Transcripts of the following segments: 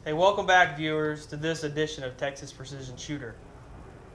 Hey, welcome back, viewers, to this edition of Texas Precision Shooter.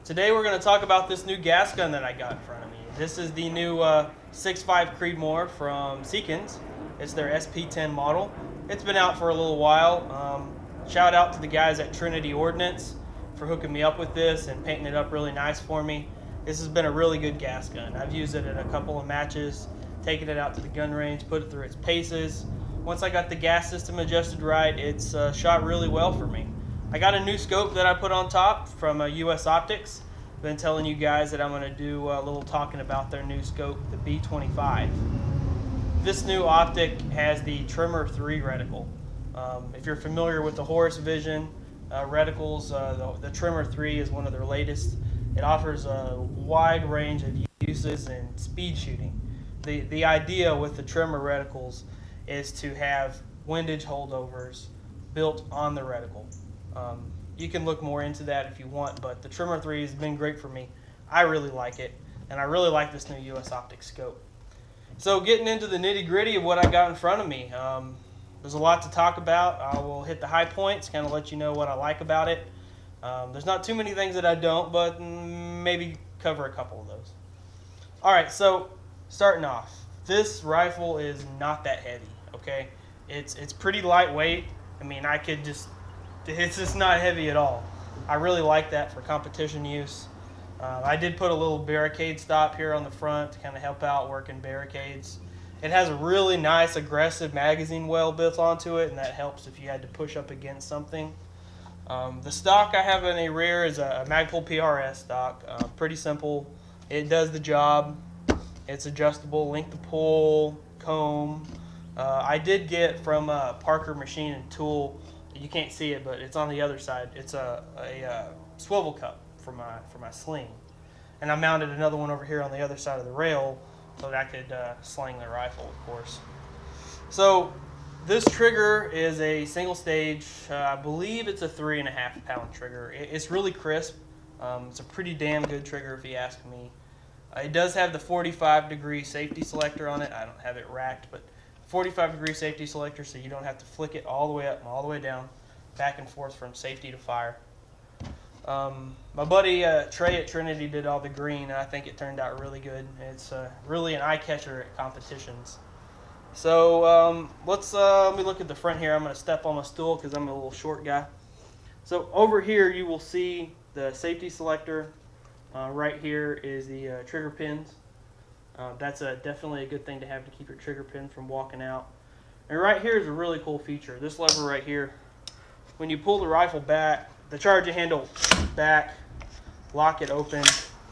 Today we're going to talk about this new gas gun that I got in front of me. This is the new 6.5 Creedmoor from Seekins. It's their SP-10 model. It's been out for a little while. Shout out to the guys at Trinity Ordnance for hooking me up with this and painting it up really nice for me. This has been a really good gas gun. I've used it in a couple of matches, taken it out to the gun range, put it through its paces. Once I got the gas system adjusted right, it's shot really well for me. I got a new scope that I put on top from US Optics. Been telling you guys that I'm going to do a little talking about their new scope, the B25. This new optic has the Trimmer 3 reticle. If you're familiar with the Horus Vision reticles, the Trimmer 3 is one of their latest. It offers a wide range of uses in speed shooting. The idea with the Trimmer reticles is to have windage holdovers built on the reticle. You can look more into that if you want, but the Trimmer 3 has been great for me. I really like it, and I really like this new US Optics scope. So getting into the nitty-gritty of what I got in front of me, there's a lot to talk about. I will hit the high points, kind of let you know what I like about it. There's not too many things that I don't, but maybe cover a couple of those. Alright, so starting off, this rifle is not that heavy. Okay, it's pretty lightweight. I mean, it's just not heavy at all. I really like that for competition use. I did put a little barricade stop here on the front to kind of help out working barricades. It has a really nice aggressive magazine well built onto it, and that helps if you had to push up against something. The stock I have in a rear is a Magpul PRS stock. Pretty simple. It does the job. It's adjustable, length of pull, comb. I did get from Parker Machine and Tool. You can't see it, but it's on the other side. It's a swivel cup for my sling, and I mounted another one over here on the other side of the rail so that I could sling the rifle, of course. So this trigger is a single stage. I believe it's a 3.5 pound trigger. It's really crisp. It's a pretty damn good trigger if you ask me. It does have the 45-degree safety selector on it. I don't have it racked, but 45-degree safety selector, so you don't have to flick it all the way up and all the way down, back and forth from safety to fire. My buddy Trey at Trinity did all the green, and I think it turned out really good. It's really an eye-catcher at competitions. So let me look at the front here. I'm going to step on my stool because I'm a little short guy. So over here you will see the safety selector. Right here is the trigger pins. That's definitely a good thing to have to keep your trigger pin from walking out. And right here is a really cool feature. This lever right here, when you pull the rifle back, the charging handle back, lock it open.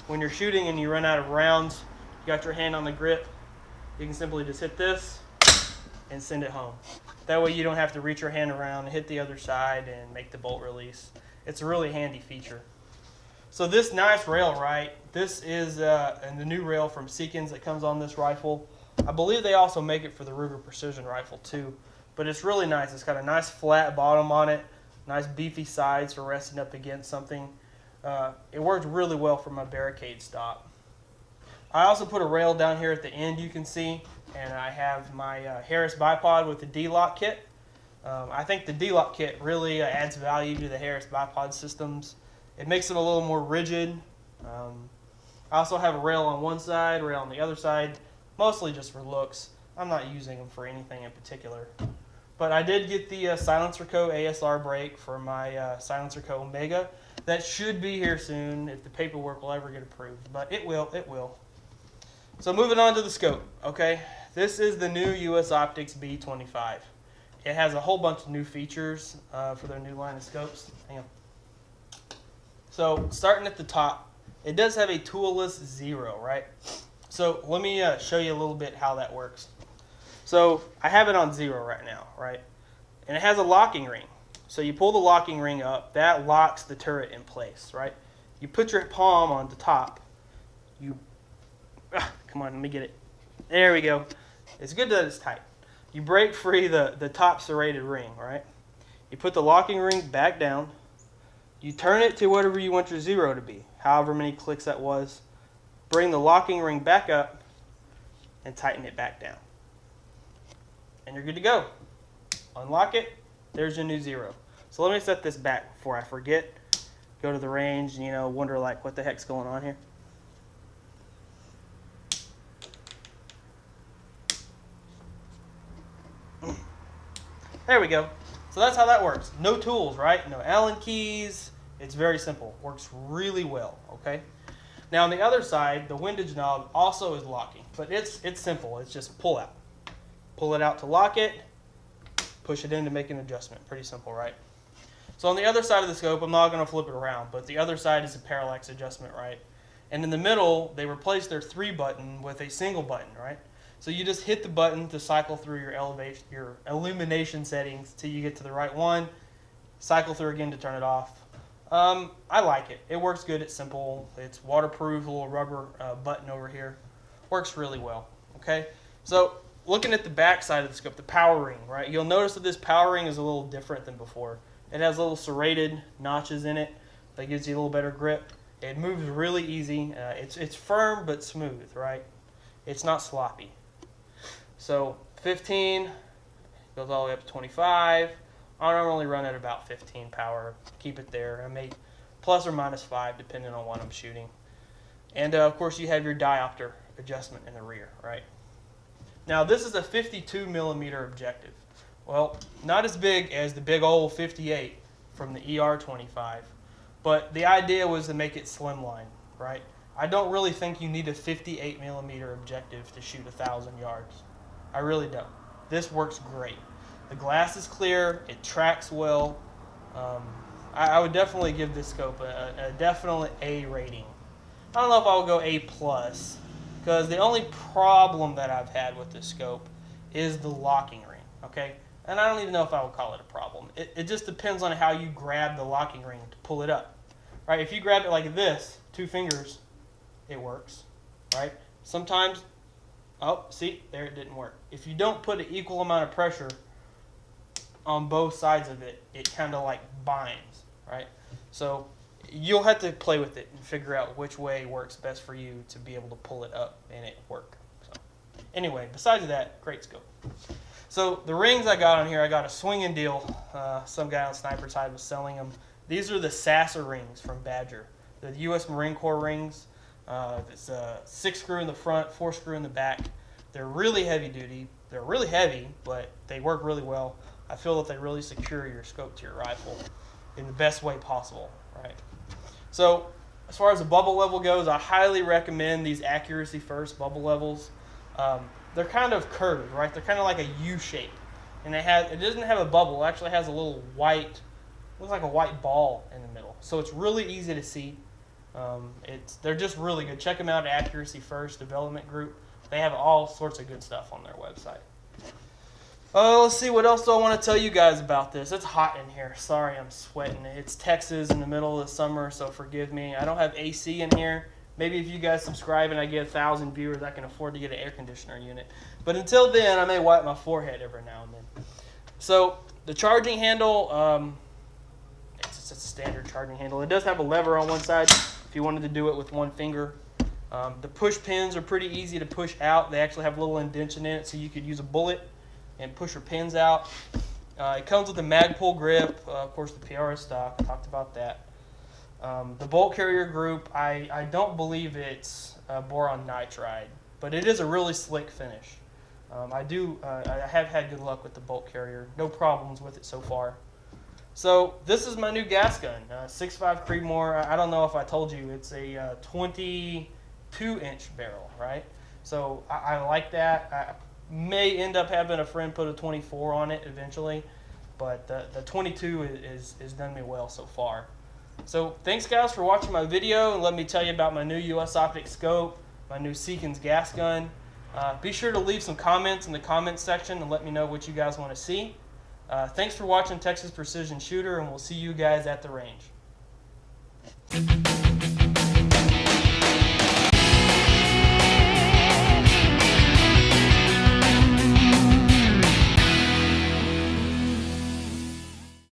When you're shooting and you run out of rounds, you got your hand on the grip, you can simply just hit this and send it home. That way you don't have to reach your hand around and hit the other side and make the bolt release. It's a really handy feature. So this nice rail, right, this is and the new rail from Seekins that comes on this rifle. I believe they also make it for the Ruger Precision rifle too, but it's really nice. It's got a nice flat bottom on it, nice beefy sides for resting up against something. It works really well for my barricade stop. I also put a rail down here at the end, you can see, and I have my Harris bipod with the D-lock kit. I think the D-lock kit really adds value to the Harris bipod systems. It makes them a little more rigid. I also have a rail on one side, rail on the other side, mostly just for looks. I'm not using them for anything in particular. But I did get the Silencer Co. ASR brake for my Silencer Co. Omega. That should be here soon if the paperwork will ever get approved. But it will. So moving on to the scope, okay? This is the new US Optics B25. It has a whole bunch of new features for their new line of scopes. Hang on. So starting at the top, it does have a toolless 0, right? So let me show you a little bit how that works. So I have it on 0 right now, right? And it has a locking ring. So you pull the locking ring up, that locks the turret in place, right? You put your palm on the top. Come on, let me get it. There we go. It's good that it's tight. You break free the top serrated ring, right? You put the locking ring back down. You turn it to whatever you want your 0 to be, however many clicks that was. Bring the locking ring back up and tighten it back down. And you're good to go. Unlock it, there's your new 0. So let me set this back before I forget. Go to the range and, you know, wonder like what the heck's going on here. There we go. So that's how that works. No tools, right? No Allen keys. It's very simple. Works really well, okay? Now on the other side, the windage knob also is locking, but it's simple. It's just pull out. Pull it out to lock it, push it in to make an adjustment. Pretty simple, right? So on the other side of the scope, I'm not going to flip it around, but the other side is a parallax adjustment, right? And in the middle, they replaced their 3 button with a single button, right? So you just hit the button to cycle through your illumination settings till you get to the right one. Cycle through again to turn it off. I like it. It works good. It's simple. It's waterproof. A little rubber button over here. Works really well. Okay. So looking at the back side of the scope, the power ring, right? You'll notice that this power ring is a little different than before. It has little serrated notches in it that gives you a little better grip. It moves really easy. It's firm but smooth, right? It's not sloppy. So 15 goes all the way up to 25. I normally run at about 15 power. Keep it there. I may plus or minus 5 depending on what I'm shooting. And of course you have your diopter adjustment in the rear, right? Now this is a 52 millimeter objective. Well, not as big as the big old 58 from the ER25, but the idea was to make it slimline, right? I don't really think you need a 58 millimeter objective to shoot 1,000 yards. I really don't. This works great. The glass is clear. It tracks well. I would definitely give this scope a definite A rating. I don't know if I would go A+, because the only problem that I've had with this scope is the locking ring, okay? And I don't even know if I would call it a problem. It just depends on how you grab the locking ring to pull it up, right? If you grab it like this, 2 fingers, it works, right? Sometimes, oh, see, there it didn't work. If you don't put an equal amount of pressure on both sides of it, it kind of like binds, right? So you'll have to play with it and figure out which way works best for you to be able to pull it up and it work. So anyway, besides that, great scope. So the rings I got on here, I got a swinging deal. Some guy on Sniper Side was selling them. These are the Sasser rings from Badger. They're the U.S. Marine Corps rings. It's a 6 screw in the front, 4 screw in the back. They're really heavy duty. They're really heavy, but they work really well. I feel that they really secure your scope to your rifle in the best way possible, right? So as far as the bubble level goes, I highly recommend these accuracy first bubble levels. They're kind of curved, right? They're kind of like a U shape, and it doesn't have a bubble. It actually has a little white, looks like a white ball in the middle. So it's really easy to see. They're just really good. Check them out at Accuracy First Development Group. They have all sorts of good stuff on their website. Let's see, what else do I want to tell you guys about this? It's hot in here. Sorry, I'm sweating. It's Texas in the middle of the summer, so forgive me. I don't have AC in here. Maybe if you guys subscribe and I get 1,000 viewers, I can afford to get an air conditioner unit. But until then, I may wipe my forehead every now and then. So the charging handle, it's just a standard charging handle. It does have a lever on one side if you wanted to do it with one finger. The push pins are pretty easy to push out. They actually have a little indentation in it, so you could use a bullet and push your pins out. It comes with a Magpul Grip, of course the PRS stock, I talked about that. The bolt carrier group, I don't believe it's boron nitride, but it is a really slick finish. I have had good luck with the bolt carrier, no problems with it so far. So this is my new gas gun, 6.5 Creedmoor. I don't know if I told you, it's a 22-inch barrel, right? So I like that. I may end up having a friend put a 24 on it eventually, but the 22 is done me well so far. So thanks guys for watching my video, and let me tell you about my new US Optic scope, my new Seekins gas gun. Be sure to leave some comments in the comments section and let me know what you guys want to see. Thanks for watching Texas Precision Shooter, and we'll see you guys at the range.